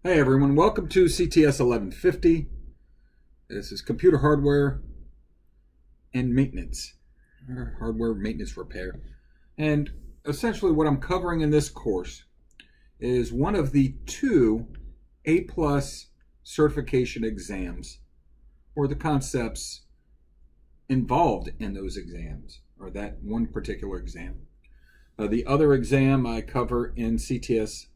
Hey everyone, welcome to CTS1150. This is computer hardware and maintenance, or hardware maintenance repair. And essentially what I'm covering in this course is one of the two A+ certification exams, or the concepts involved in those exams, or that one particular exam. The other exam I cover in CTS1110,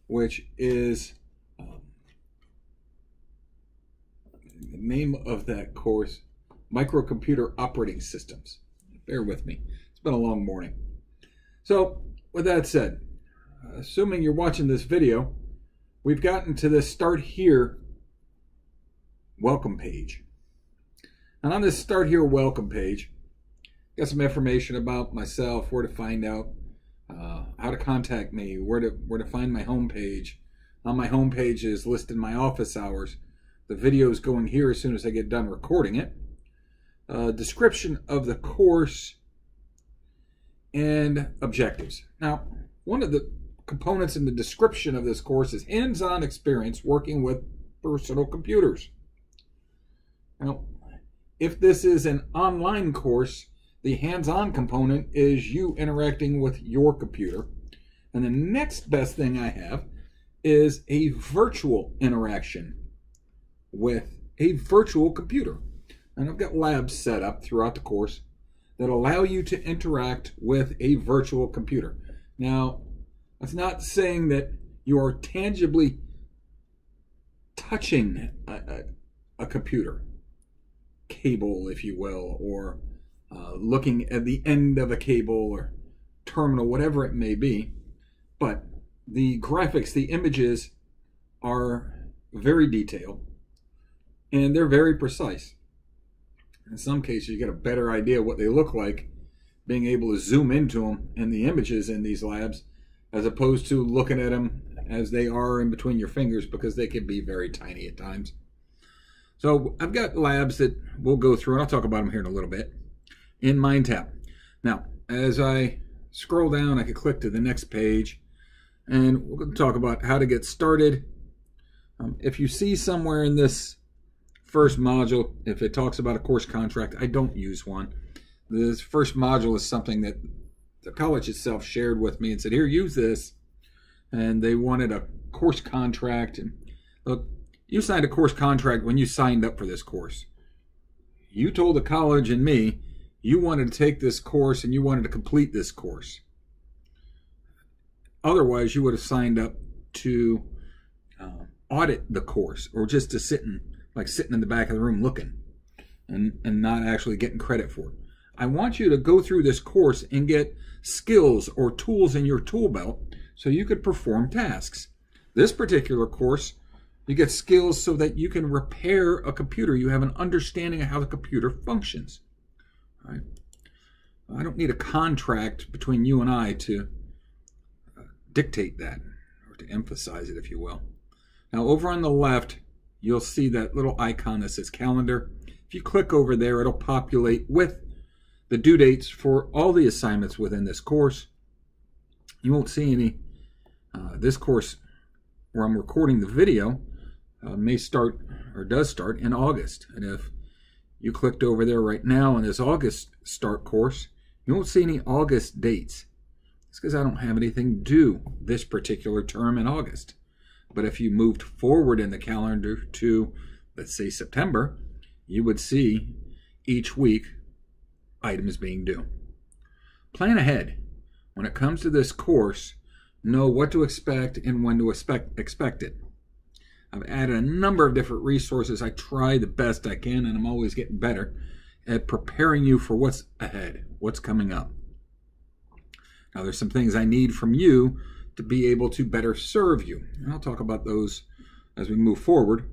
which is the name of that course, Microcomputer Operating Systems. Bear with me. It's been a long morning. So, with that said, assuming you're watching this video, we've gotten to this Start Here welcome page. And on this Start Here welcome page, got some information about myself, where to find out, how to contact me, where to find my homepage. On my homepage is listed my office hours. The video is going here as soon as I get done recording it. Description of the course and objectives. Now, one of the components in the description of this course is hands-on experience working with personal computers. Now, if this is an online course, the hands-on component is you interacting with your computer. And the next best thing I have is a virtual interaction with a virtual computer. And I've got labs set up throughout the course that allow you to interact with a virtual computer. Now, that's not saying that you are tangibly touching a computer cable, if you will, or looking at the end of a cable or terminal, whatever it may be. But the graphics, the images are very detailed and they're very precise. In some cases, you get a better idea what they look like being able to zoom into them and the images in these labs, as opposed to looking at them as they are in between your fingers, because they can be very tiny at times. So I've got labs that we'll go through, and I'll talk about them here in a little bit, in Mindtap. Now, as I scroll down, I can click to the next page, and we're going to talk about how to get started. If you see somewhere in this first module, if it talks about a course contract, I don't use one. This first module is something that the college itself shared with me and said, here, use this. And they wanted a course contract. And look, you signed a course contract when you signed up for this course. You told the college and me you wanted to take this course and you wanted to complete this course. Otherwise, you would have signed up to audit the course, or just to sitting in the back of the room looking and not actually getting credit for it. I want you to go through this course and get skills or tools in your tool belt so you could perform tasks. This particular course, you get skills so that you can repair a computer. You have an understanding of how the computer functions. All right? I don't need a contract between you and I to dictate that, or to emphasize it, if you will. Now, over on the left, you'll see that little icon that says calendar. If you click over there, it'll populate with the due dates for all the assignments within this course. You won't see any. This course, where I'm recording the video, may start, or does start, in August. And if you clicked over there right now in this August start course, you won't see any August dates. It's because I don't have anything due this particular term in August. But if you moved forward in the calendar to, let's say, September, you would see each week items being due. Plan ahead. When it comes to this course, know what to expect and when to expect it. I've added a number of different resources. I try the best I can, and I'm always getting better at preparing you for what's ahead, what's coming up. Now, there's some things I need from you to be able to better serve you. And I'll talk about those as we move forward.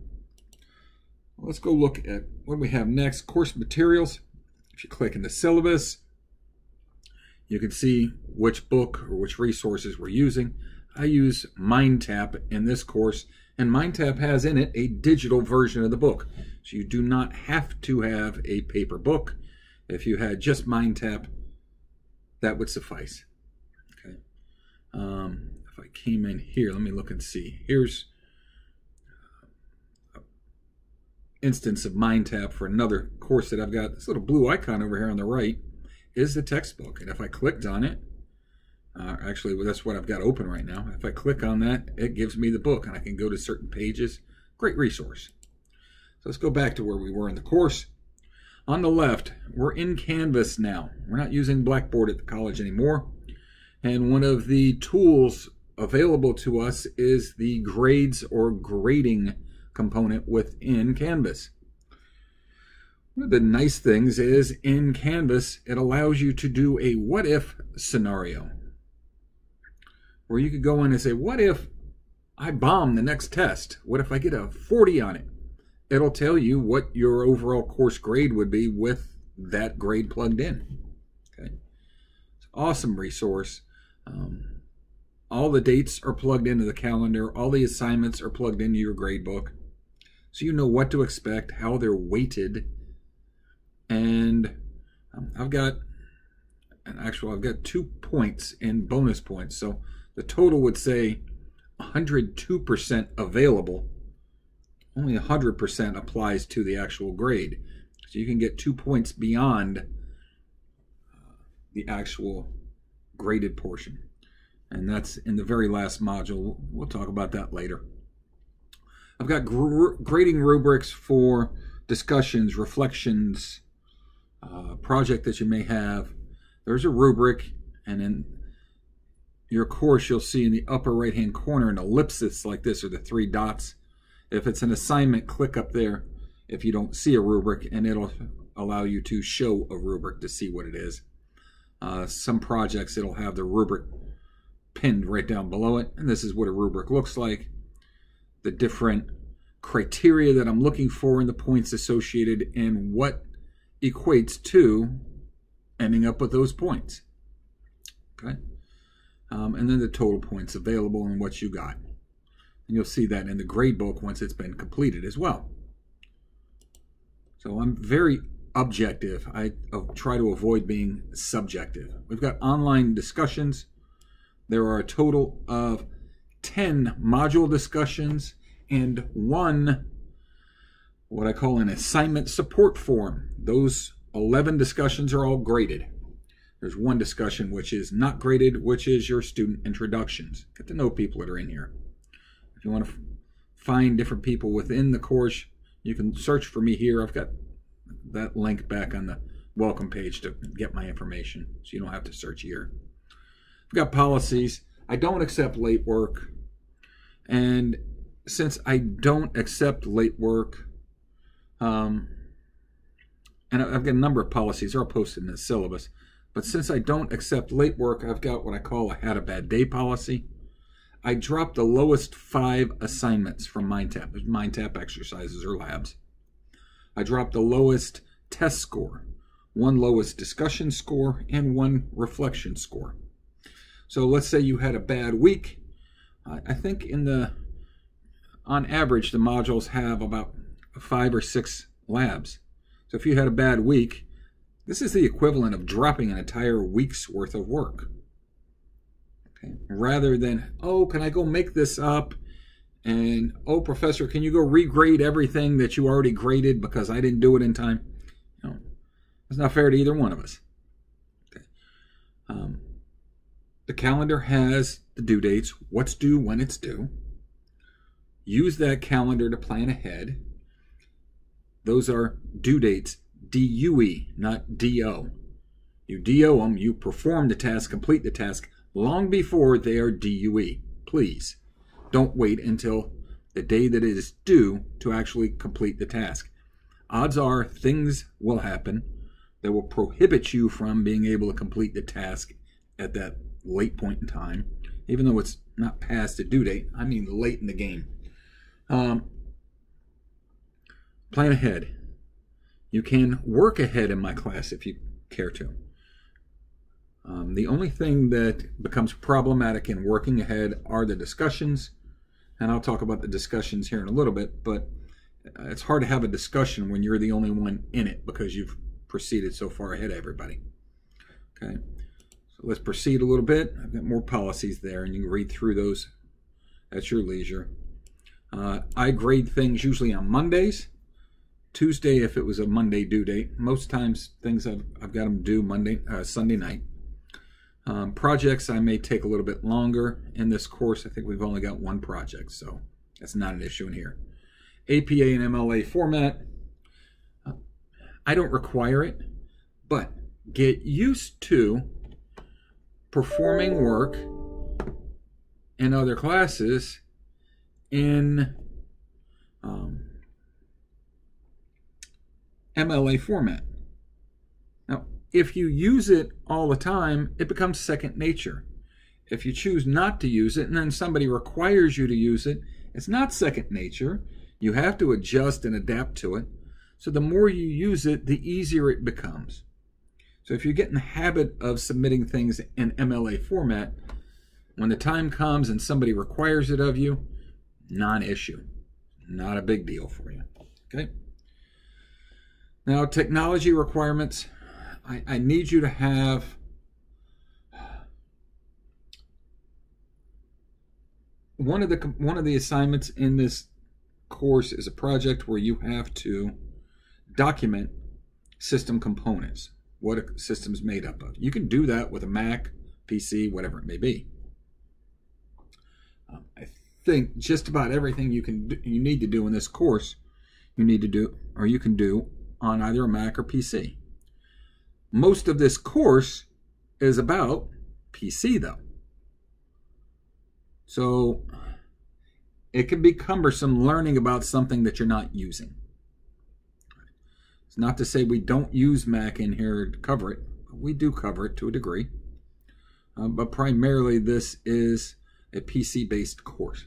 Let's go look at what we have next. Course materials. If you click in the syllabus, you can see which book or which resources we're using. I use Mindtap in this course, and Mindtap has in it a digital version of the book. So you do not have to have a paper book. If you had just Mindtap, that would suffice. Okay. If I came in here, let me look and see. Here's an instance of Mindtap for another course that I've got. This little blue icon over here on the right is the textbook. And if I clicked on it, actually, well, that's what I've got open right now. If I click on that, it gives me the book, and I can go to certain pages. Great resource. So let's go back to where we were in the course. On the left, we're in Canvas now. We're not using Blackboard at the college anymore. And one of the tools available to us is the grades or grading component within Canvas. One of the nice things is in Canvas, it allows you to do a what if scenario, where you could go in and say, what if I bomb the next test? What if I get a 40 on it? It'll tell you what your overall course grade would be with that grade plugged in. Okay, it's an awesome resource. All the dates are plugged into the calendar. All the assignments are plugged into your grade book. So you know what to expect, how they're weighted. And I've got 2 points in bonus points. So the total would say 102% available. Only 100% applies to the actual grade. So you can get 2 points beyond the actual graded portion. And that's in the very last module. We'll talk about that later. I've got grading rubrics for discussions, reflections, project that you may have. There's a rubric, and in your course you'll see in the upper right hand corner an ellipsis like this, or the 3 dots. If it's an assignment, click up there if you don't see a rubric, and it'll allow you to show a rubric to see what it is. Some projects, it'll have the rubric pinned right down below it, and this is what a rubric looks like. The different criteria that I'm looking for and the points associated, and what equates to ending up with those points. Okay, and then the total points available and what you got. And you'll see that in the grade book once it's been completed as well. So I'm very objective. I try to avoid being subjective. We've got online discussions. There are a total of 10 module discussions and 1 what I call an assignment support forum. Those 11 discussions are all graded. There's 1 discussion which is not graded, which is your student introductions. Get to know people that are in here. If you want to find different people within the course, you can search for me here. I've got that link back on the welcome page to get my information, so you don't have to search here. I've got policies. I don't accept late work. And since I don't accept late work, and I've got a number of policies, they're all posted in the syllabus, but since I don't accept late work, I've got what I call a had a bad day policy. I dropped the lowest 5 assignments from Mindtap. There's Mindtap exercises or labs. I dropped the lowest test score, 1 lowest discussion score, and 1 reflection score. So let's say you had a bad week. I think on average, the modules have about 5 or 6 labs. So if you had a bad week, this is the equivalent of dropping an entire week's worth of work. Okay. Rather than, oh, can I go make this up? And, oh, professor, can you go regrade everything that you already graded because I didn't do it in time? No, it's not fair to either one of us. Okay. The calendar has the due dates, what's due when it's due. Use that calendar to plan ahead. Those are due dates, D-U-E, not D-O. You D-O them, you perform the task, complete the task, long before they are D-U-E. Please, don't wait until the day that it is due to actually complete the task. Odds are things will happen that will prohibit you from being able to complete the task at that late point in time, even though it's not past the due date. I mean late in the game. Plan ahead. You can work ahead in my class if you care to. The only thing that becomes problematic in working ahead are the discussions, and I'll talk about the discussions here in a little bit, but it's hard to have a discussion when you're the only one in it because you've proceeded so far ahead of everybody. Okay, So let's proceed a little bit. I've got more policies there, and you can read through those at your leisure. I grade things usually on Mondays. Tuesday if it was a Monday due date. Most times things I've got them due Sunday night. Projects I may take a little bit longer. In this course, I think we've only got one project, so that's not an issue in here. APA and MLA format. I don't require it, but get used to performing work in other classes in MLA format. Now, if you use it all the time, it becomes second nature. If you choose not to use it and then somebody requires you to use it, it's not second nature. You have to adjust and adapt to it. So the more you use it, the easier it becomes. So if you get in the habit of submitting things in MLA format, when the time comes and somebody requires it of you, non-issue. Not a big deal for you. Okay? Now, technology requirements. I need you to have one of the assignments in this course is a project where you have to document system components, what a system's made up of. You can do that with a Mac, PC, whatever it may be. I think just about everything you need to do in this course, you need to do, or you can do on either a Mac or PC. Most of this course is about PC though. So it can be cumbersome learning about something that you're not using. It's not to say we don't use Mac in here to cover it. We do cover it to a degree. But primarily this is a PC-based course.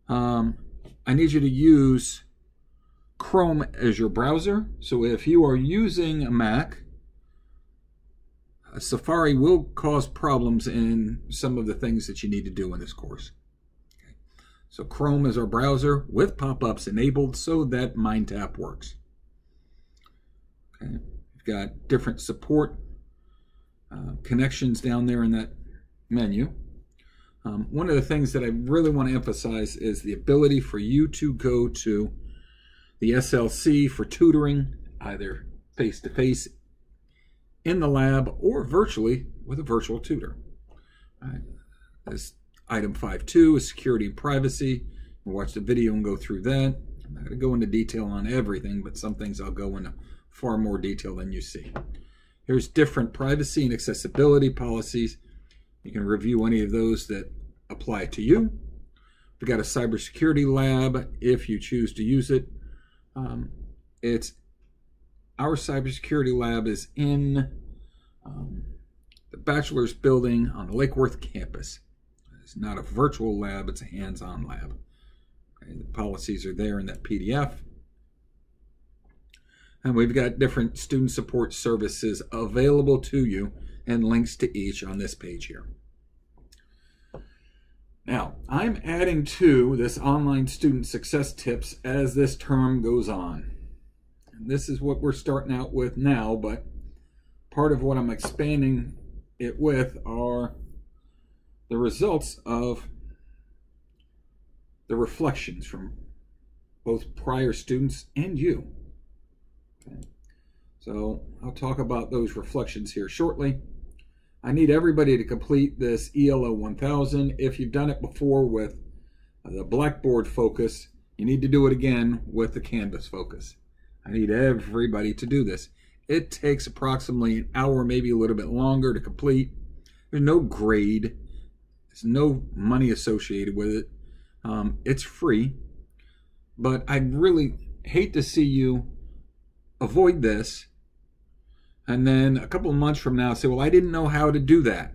I need you to use Chrome as your browser. So if you are using a Mac, Safari will cause problems in some of the things that you need to do in this course. Okay. So Chrome is our browser with pop-ups enabled so that Mindtap works. Okay. We've got different support connections down there in that menu. One of the things that I really want to emphasize is the ability for you to go to the SLC for tutoring, either face-to-face in the lab or virtually with a virtual tutor. All right. This item 5.2 is security and privacy. We'll watch the video and go through that. I'm not going to go into detail on everything, but some things I'll go into far more detail than you see. Here's different privacy and accessibility policies. You can review any of those that apply to you. We've got a cybersecurity lab if you choose to use it. Our cybersecurity lab is in the bachelor's building on the Lake Worth campus. It's not a virtual lab, it's a hands-on lab. Okay, the policies are there in that PDF. And we've got different student support services available to you and links to each on this page here. Now, I'm adding to this online student success tips as this term goes on. And this is what we're starting out with now, but part of what I'm expanding it with are the results of the reflections from both prior students and you. Okay. So I'll talk about those reflections here shortly. I need everybody to complete this ELO 1000. If you've done it before with the Blackboard focus, you need to do it again with the Canvas focus. I need everybody to do this. It takes approximately an hour, maybe a little bit longer to complete. There's no grade. There's no money associated with it. It's free. But I really hate to see you avoid this and then a couple of months from now say, well, I didn't know how to do that.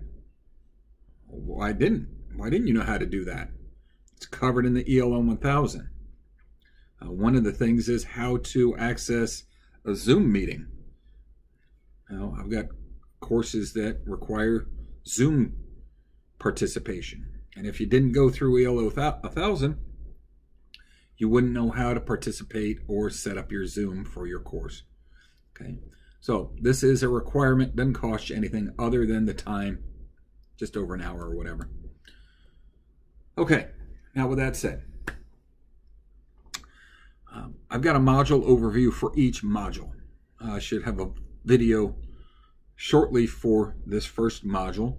Why didn't you know how to do that? It's covered in the ELO 1000. One of the things is how to access a Zoom meeting. Now, I've got courses that require Zoom participation. And if you didn't go through ELO 1000, you wouldn't know how to participate or set up your Zoom for your course. Okay. So this is a requirement, doesn't cost you anything other than the time, just over an hour or whatever. Okay, now with that said, I've got a module overview for each module. I should have a video shortly for this first module,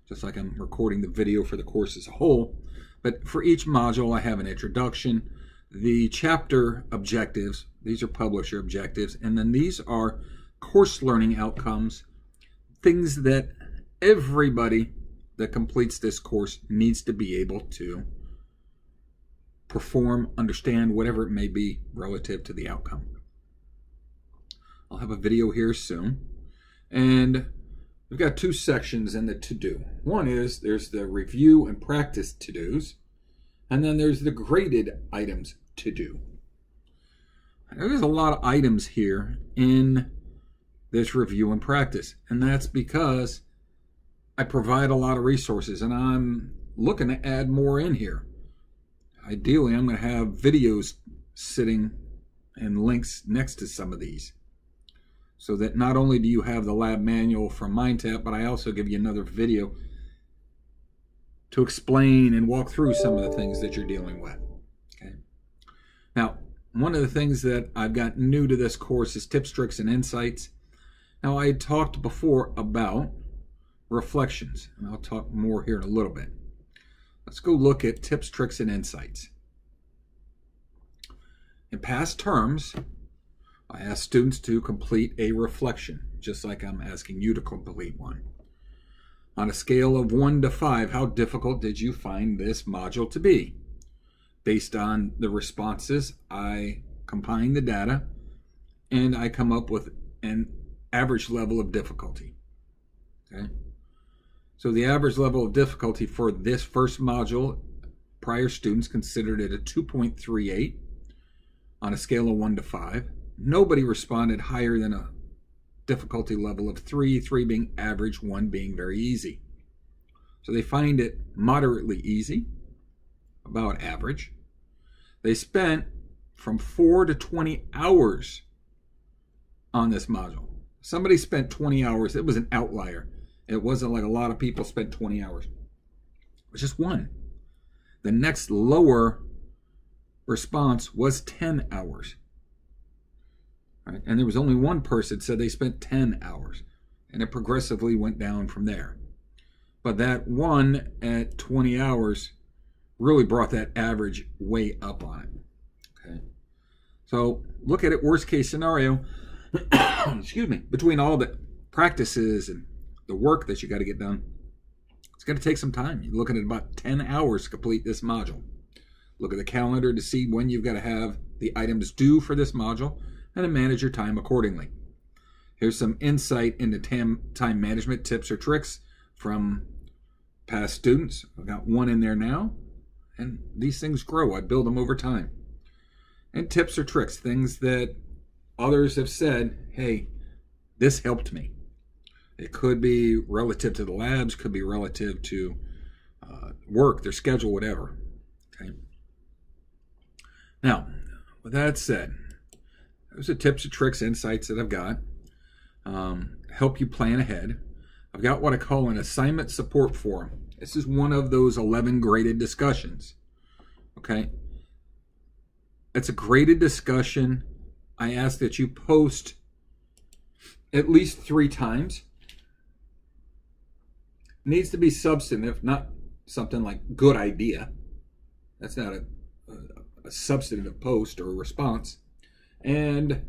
just like I'm recording the video for the course as a whole. But for each module, I have an introduction, the chapter objectives, these are publisher objectives, and then these are course learning outcomes, things that everybody that completes this course needs to be able to perform, understand, whatever it may be relative to the outcome. I'll have a video here soon. And we've got two sections in the to-do. One is there's the review and practice to-dos, and then there's the graded items to-do. There's a lot of items here in this review and practice, and that's because I provide a lot of resources, and I'm looking to add more in here. Ideally, I'm going to have videos sitting and links next to some of these, so that not only do you have the lab manual from Mindtap, but I also give you another video to explain and walk through some of the things that you're dealing with. Okay. Now, one of the things that I've got new to this course is tips, tricks, and insights. Now, I had talked before about reflections, and I'll talk more here in a little bit. Let's go look at tips, tricks, and insights. In past terms, I asked students to complete a reflection, just like I'm asking you to complete one. On a scale of 1 to 5, how difficult did you find this module to be? Based on the responses, I combine the data, and I come up with an average level of difficulty. Okay? So the average level of difficulty for this first module, prior students considered it a 2.38 on a scale of 1 to 5. Nobody responded higher than a difficulty level of 3, 3 being average, 1 being very easy. So they find it moderately easy, about average. They spent from 4 to 20 hours on this module. Somebody spent 20 hours. It was an outlier. It wasn't like a lot of people spent 20 hours. It was just one. The next lower response was 10 hours. Right? And there was only one person that said they spent 10 hours. And it progressively went down from there. But that one at 20 hours really brought that average way up on it. Okay. So look at it, worst case scenario, excuse me, between all the practices and the work that you got to get done, it's going to take some time. You're looking at about 10 hours to complete this module. Look at the calendar to see when you've got to have the items due for this module, and then manage your time accordingly. Here's some insight into time management tips or tricks from past students. I've got one in there now, and these things grow. I build them over time. And tips or tricks, things that others have said, hey, this helped me. It could be relative to the labs, could be relative to work, their schedule, whatever. Okay. Now, with that said, those are tips, tricks, insights that I've got. Help you plan ahead. I've got what I call an assignment support forum. This is one of those 11 graded discussions. Okay. It's a graded discussion. I ask that you post at least 3 times. It needs to be substantive, not something like good idea. That's not a substantive post or a response. And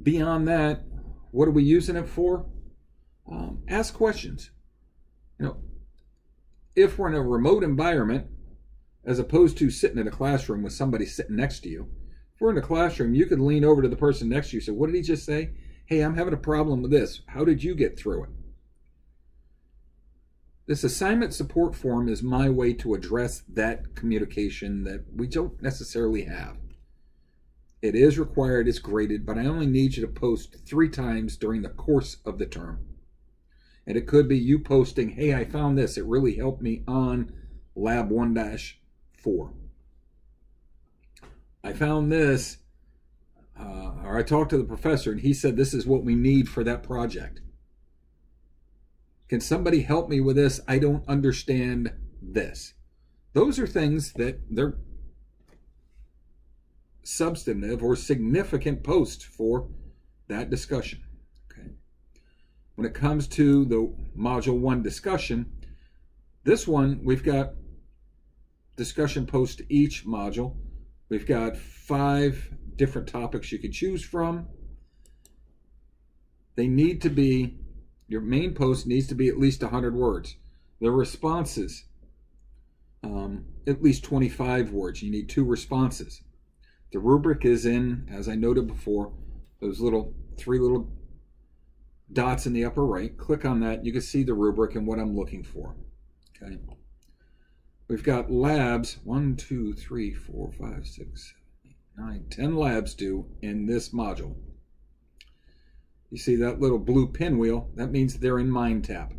beyond that, what are we using it for? Ask questions. You know, if we're in a remote environment, as opposed to sitting in a classroom with somebody sitting next to you, if we're in a classroom, you could lean over to the person next to you and say, what did he just say? Hey, I'm having a problem with this. How did you get through it? This assignment support form is my way to address that communication that we don't necessarily have. It is required, it's graded, but I only need you to post 3 times during the course of the term. And it could be you posting, hey, I found this. It really helped me on Lab 1-4. I found this or I talked to the professor and he said this is what we need for that project. Can somebody help me with this? I don't understand this. Those are things that they're substantive or significant posts for that discussion. Okay. When it comes to the Module 1 discussion, this one, we've got discussion posts to each module. We've got 5 different topics you could choose from. They need to be, your main post needs to be at least 100 words. The responses, at least 25 words. You need 2 responses. The rubric is in, as I noted before, those 3 little dots in the upper right. Click on that. You can see the rubric and what I'm looking for. Okay. We've got labs, 1, 2, 3, 4, 5, 6, 7, 8, 9, 10 labs due in this module. You see that little blue pinwheel? That means they're in Mindtap.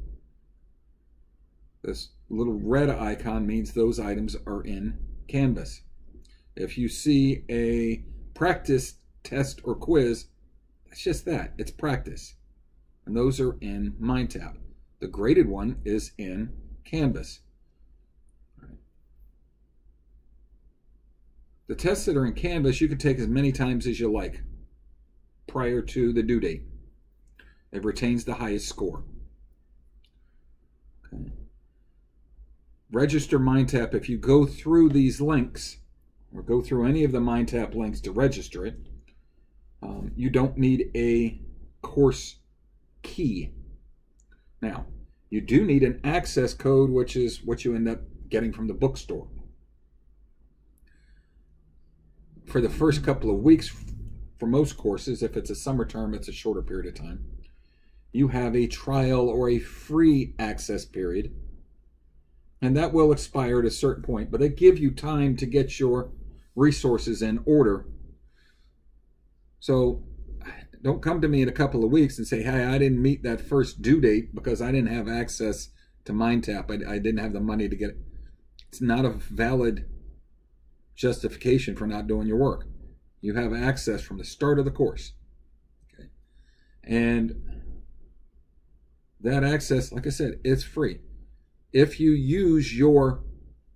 This little red icon means those items are in Canvas. If you see a practice test or quiz, it's just that. It's practice. And those are in Mindtap. The graded one is in Canvas. The tests that are in Canvas, you can take as many times as you like prior to the due date. It retains the highest score. Okay. Register Mindtap. If you go through these links, or go through any of the Mindtap links to register it, you don't need a course key. Now, you do need an access code, which is what you end up getting from the bookstore. For the first couple of weeks, for most courses, if it's a summer term, it's a shorter period of time, you have a trial or a free access period, and that will expire at a certain point, but they give you time to get your resources in order. So don't come to me in a couple of weeks and say, hey, I didn't meet that first due date because I didn't have access to Mindtap. I didn't have the money to get it. It's not a valid justification for not doing your work. You have access from the start of the course. Okay. And that access, like I said, it's free. If you use your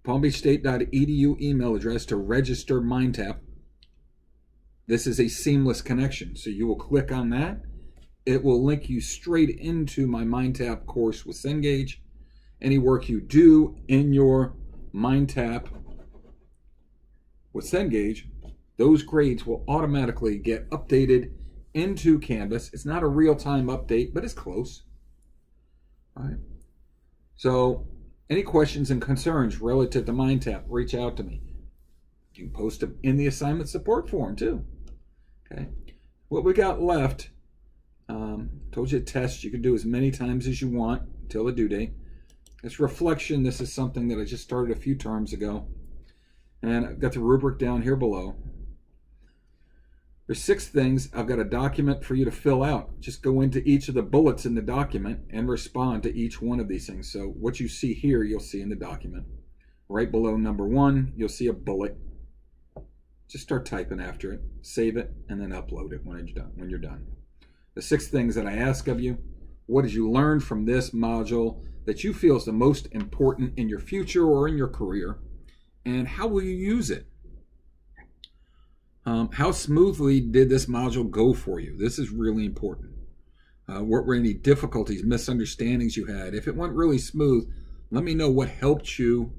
palmbeachstate.edu email address to register Mindtap, this is a seamless connection. So you will click on that. It will link you straight into my Mindtap course with Cengage. Any work you do in your Mindtap with Cengage, those grades will automatically get updated into Canvas. It's not a real-time update, but it's close. All right. So any questions and concerns relative to Mindtap, reach out to me. You can post them in the assignment support form too. Okay. What we got left, told you tests you can do as many times as you want until the due date. This reflection, this is something that I just started a few terms ago. And I've got the rubric down here below. There's 6 things. I've got a document for you to fill out. Just go into each of the bullets in the document and respond to each one of these things. So what you see here, you'll see in the document. Right below number 1, you'll see a bullet. Just start typing after it, save it, and then upload it when you're done. The 6 things that I ask of you: what did you learn from this module that you feel is the most important in your future or in your career? And how will you use it? How smoothly did this module go for you? This is really important. What were any difficulties, misunderstandings you had? If it went really smooth, let me know what helped you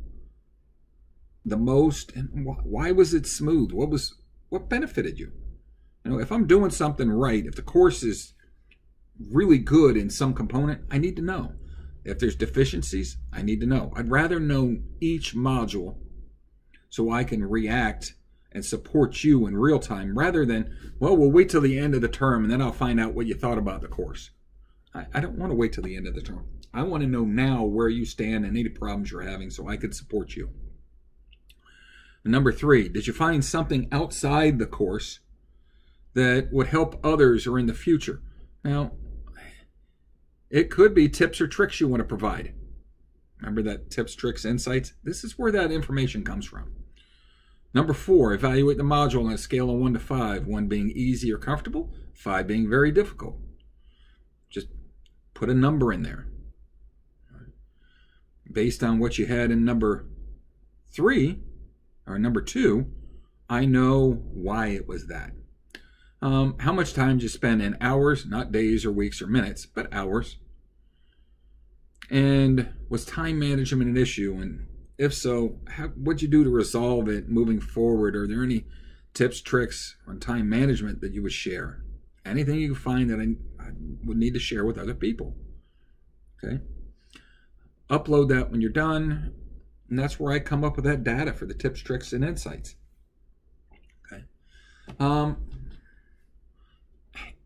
the most and why was it smooth? What benefited you? You know, if I'm doing something right, if the course is really good in some component, I need to know. If there's deficiencies, I need to know. I'd rather know each module so I can react and support you in real time rather than, well, we'll wait till the end of the term and then I'll find out what you thought about the course. I don't want to wait till the end of the term. I want to know now where you stand and any problems you're having so I could support you. Number 3, did you find something outside the course that would help others or in the future? Now, it could be tips or tricks you want to provide. Remember that tips, tricks, insights? This is where that information comes from. Number 4, evaluate the module on a scale of 1 to 5, 1 being easy or comfortable, 5 being very difficult. Just put a number in there. Based on what you had in number 3, or number 2, I know why it was that. How much time did you spend in hours, not days or weeks or minutes, but hours? And was time management an issue? And if so, what'd you do to resolve it moving forward? Are there any tips, tricks on time management that you would share? Anything you find that I would need to share with other people. Okay. Upload that when you're done. And that's where I come up with that data for the tips, tricks, and insights. Okay.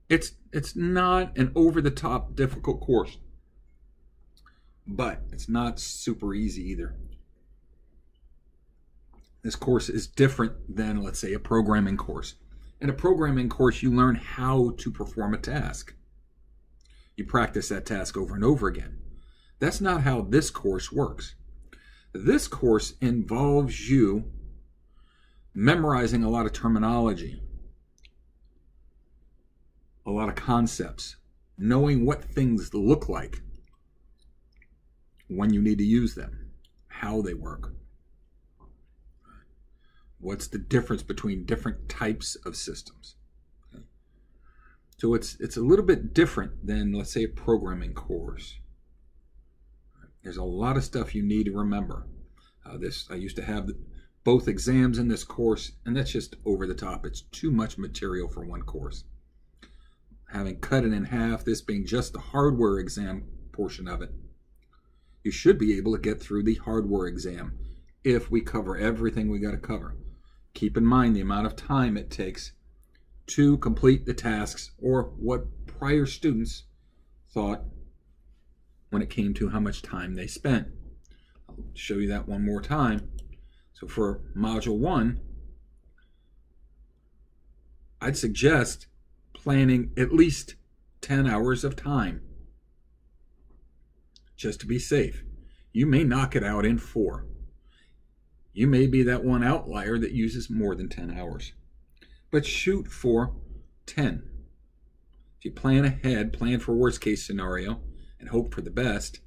It's not an over-the-top difficult course, but it's not super easy either. This course is different than, let's say, a programming course. In a programming course, you learn how to perform a task. You practice that task over and over again. That's not how this course works. This course involves you memorizing a lot of terminology, a lot of concepts, knowing what things look like, when you need to use them, how they work. What's the difference between different types of systems? Okay. So it's a little bit different than, let's say, a programming course. There's a lot of stuff you need to remember. I used to have both exams in this course, and that's just over the top. It's too much material for one course. Having cut it in half, this being just the hardware exam portion of it, you should be able to get through the hardware exam if we cover everything we got to cover. Keep in mind the amount of time it takes to complete the tasks, or what prior students thought when it came to how much time they spent. I'll show you that one more time. So for Module 1, I'd suggest planning at least 10 hours of time, just to be safe. You may knock it out in 4. You may be that one outlier that uses more than 10 hours. But shoot for 10. If you plan ahead, plan for worst case scenario, and hope for the best,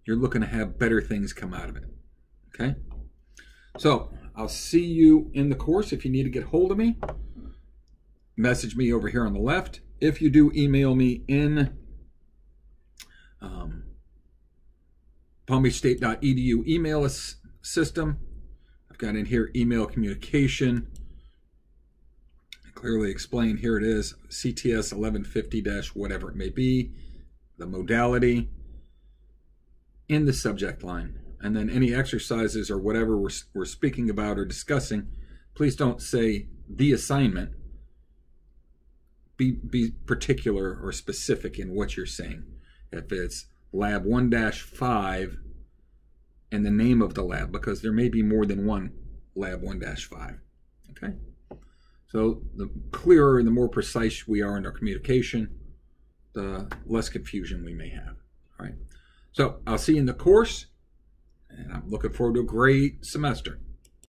you're looking to have better things come out of it. Okay? So, I'll see you in the course. If you need to get hold of me, message me over here on the left. If you do, email me in palmbeachstate.edu email system. I've got in here email communication. I clearly explain, here it is, CTS1150 whatever it may be, the modality in the subject line. And then any exercises or whatever we're speaking about or discussing, please don't say the assignment. Be particular or specific in what you're saying. If it's Lab 1-5 and the name of the lab, because there may be more than one Lab 1-5. Okay? So the clearer and the more precise we are in our communication, the less confusion we may have. All right? So I'll see you in the course, and I'm looking forward to a great semester.